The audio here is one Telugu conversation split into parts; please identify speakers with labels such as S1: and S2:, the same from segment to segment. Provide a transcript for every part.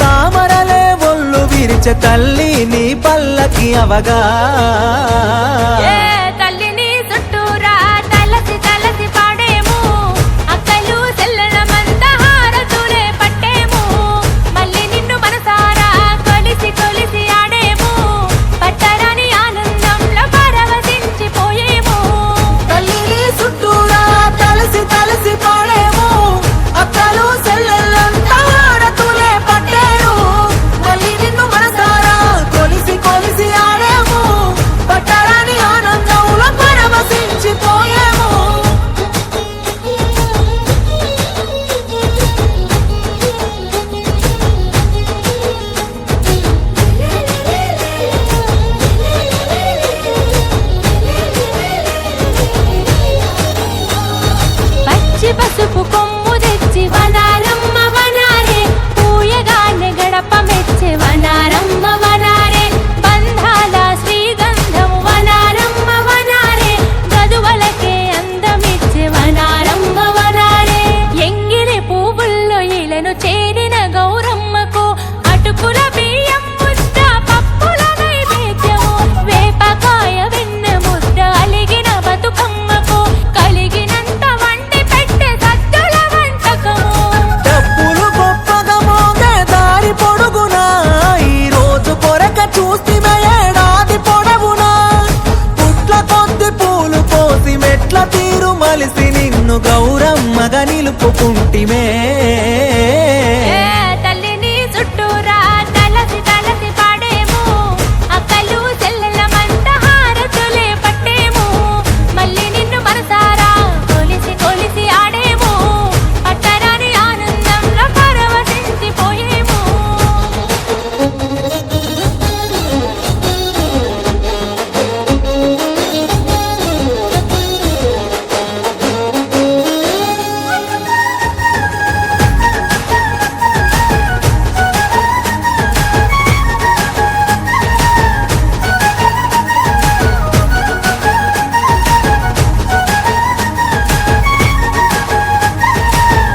S1: తామరలే ఒళ్ళు విరిచే తల్లి నీ పల్లకి అవగా
S2: తల్లిని చుట్టూరా తలసి తలసి పాడేము అక్కలు చెల్లెలమంత హారతులే పట్టేము మళ్ళీ నిన్ను మనసారా కొలిసి కొలిసి ఆడేము పట్టరాని ఆనందంలో పరవశించిపోయేము
S1: తల్లిని చుట్టూరా తలసి తలసి పాడేము అక్కలు చెల్లెలంతా హారతులే పట్టేరు మళ్ళీ నిన్ను మనసారా కొలిసి కొలిసి ఆడేము పట్టరాని ఆనందంలో పరవశించిపోయేము.
S2: పచ్చి పసుపు కొమ్ము తెచ్చి వనారమ్మ వనారే పూయగానే గడప మెచ్చే వనారమ్మ వనారే బంధాల శ్రీగంధం వనారమ్మ వనారే గదువలకే అందమిచ్చే వనారమ్మ వనారే ఎంగిలి పువ్వుల్లో ఇలను చేరిన గౌరమ్మకు అటుకుల బియ్యం ముద్ద పప్పుల నైవేద్యము వేపకాయ వెన్న ముద్ద అలిగిన బతుకమ్మకు కలిగినంత వండి పెట్టే సద్దుల వంటకము
S1: డబ్బులు గొప్పగా మోగే దారి పొడుగునా ఈ రోజు కొరక చూస్తిమే ఏడాది పొడవునా పుట్ల కొద్ది పూలు కోసి మెట్ల తీరు మలిసి నిన్ను గౌరమ్మగా నిలుపుకుంటిమే.
S2: తల్లిని చుట్టూరా తలసి తలసి పాడేము అక్కలు చెల్లెలమంత హారతులే పట్టేము మళ్ళీ నిన్ను మనసారా కొలిసి కొలిసి ఆడేము పట్టరాని ఆనందంలో పరవశించిపోయేము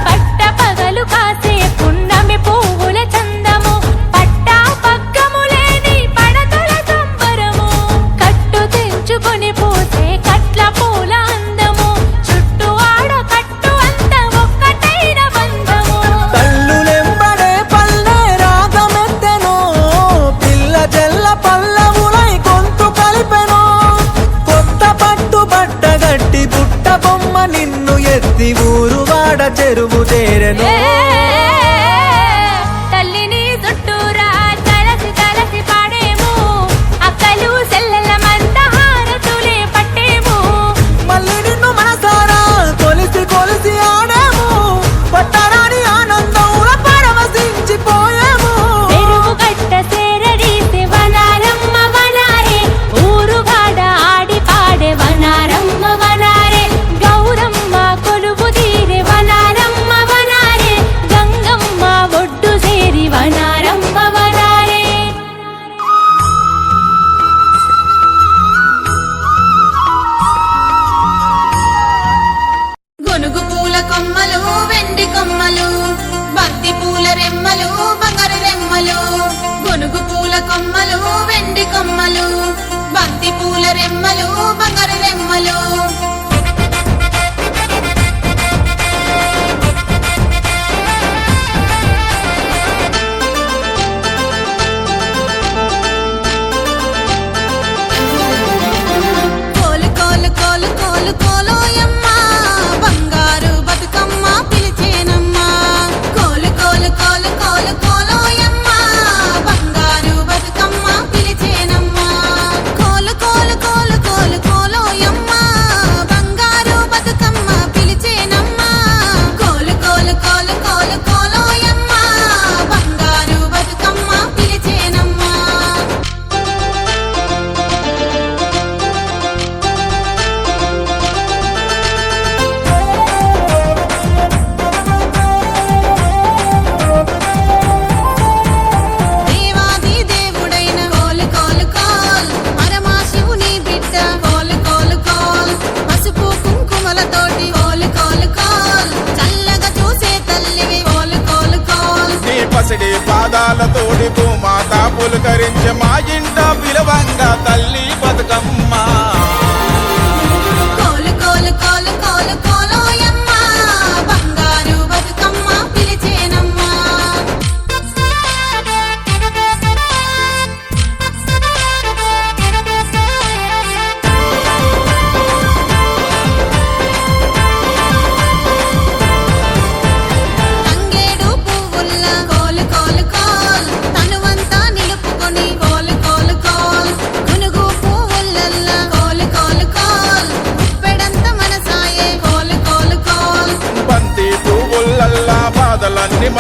S2: పట్ట పగలు కాసే పున్నమి పువ్వుల చందము పట్టా పగ్గములేని పడతుల సంబరము కట్టు తెంచుకొని పూసే కట్ల పూల అందము చుట్టూ ఆడ కట్టు అంత ఒక్కటైన బంధము
S1: కళ్ళులెంబడే పల్లె రాగమెత్తెనో పిల్ల జల్ల పల్లవులై గొంతు కలిపెనో కొత్త పట్టు బట్ట గట్టి బుట్ట బొమ్మ నిన్ను ఎత్తి ఊరు వాడ చెరువు చేరెను.
S2: తల్లిని చుట్టూరా తలసి తలసి పాడేము అక్కలు చెల్లెలమంత హారతులే పట్టేము
S1: మళ్ళీ నిన్ను మనసారా కొలిసి కొలిసి ఆడేము పట్టరాని ఆనందంలో పరవశించిపోయేము.
S2: పెరుగు గట్ట సేరడీసే వనారమ్మ వనారే ఊరుగాడ ఆడి పాడే వనారమ్మ వనారే గౌరమ్మ కొలువు తీరే వనారమ్మ వనారే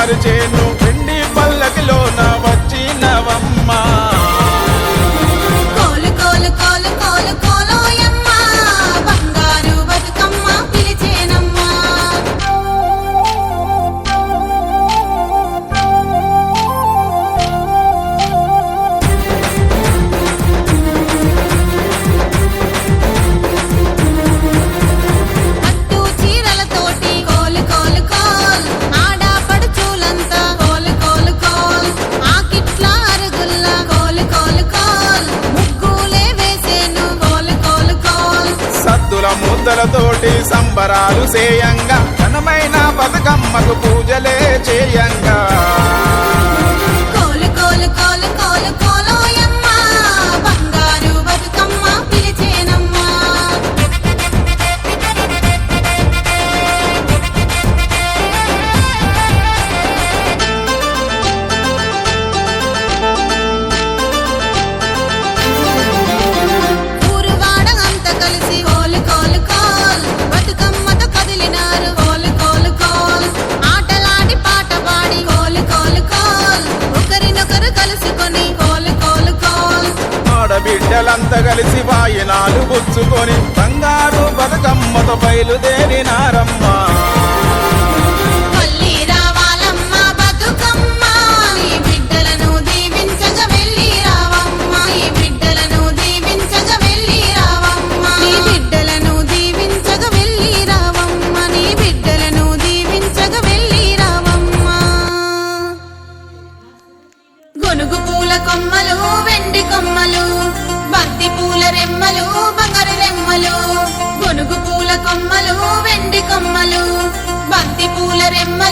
S3: బంగారు చేను వెండి పల్లకిలోన వచ్చినవమ్మ.
S4: కోలు కోలు కోలు కోలు కోలోయమ్మ బంగారు బతుకమ్మ పిలిచేనమ్మా. పట్టు చీరలతోటి కోలు కోలు కోల్ ఆడపడుచులంతా కోలు కోలు కోల్ ఆకిట్ల అరుగుల్ల కోలు కోలు కోల్ ముగ్గులే వేసేను కోలు కోలు కోల్.
S3: సద్దుల ముద్దలతోటి సంబరాలు చేయంగా ఘనమైన బతుకమ్మకు పూజలే చేయంగా.
S4: కోలు కోలు కోలు కోలు కోలోయమ్మ బంగారు బతుకమ్మ పిలిచేనమ్మా. ఊరువాడ అంతా కలిసి కోలు కోలు కోల్ బతుకమ్మతో కదిలినారు కోలు కోలు కోల్. ఆటలాడి పాట పాడి కోలు కోలు కోల్ ఒకరినొకరు కలుసుకొని కోలు కోలు కోల్.
S3: ఆడబిడ్డలంతా కలిసి వాయినాలు పుచ్చుకొని బంగారు బతుకమ్మతో బయలుదేరినారమ్మా.
S4: మళ్ళీ రావాలమ్మ బతుకమ్మ నీ బిడ్డలను దీవించగ వెళ్ళి రావమ్మ. నీ బిడ్డలను దీవించగ వెళ్ళి రావమ్మ. నీ బిడ్డలను దీవించగ వెళ్ళి రావమ్మ. నీ బిడ్డలను దీవించగ వెళ్ళి రావమ్మ. గొనుగు పూల కొమ్మలు వెండి కొమ్మలు బంతి పూల రెమ్మలు బంగారు రెమ్మలు. గొనుగు పూల కొమ్మలు వెండి కొమ్మలు బంతి పూల రెమ్మలు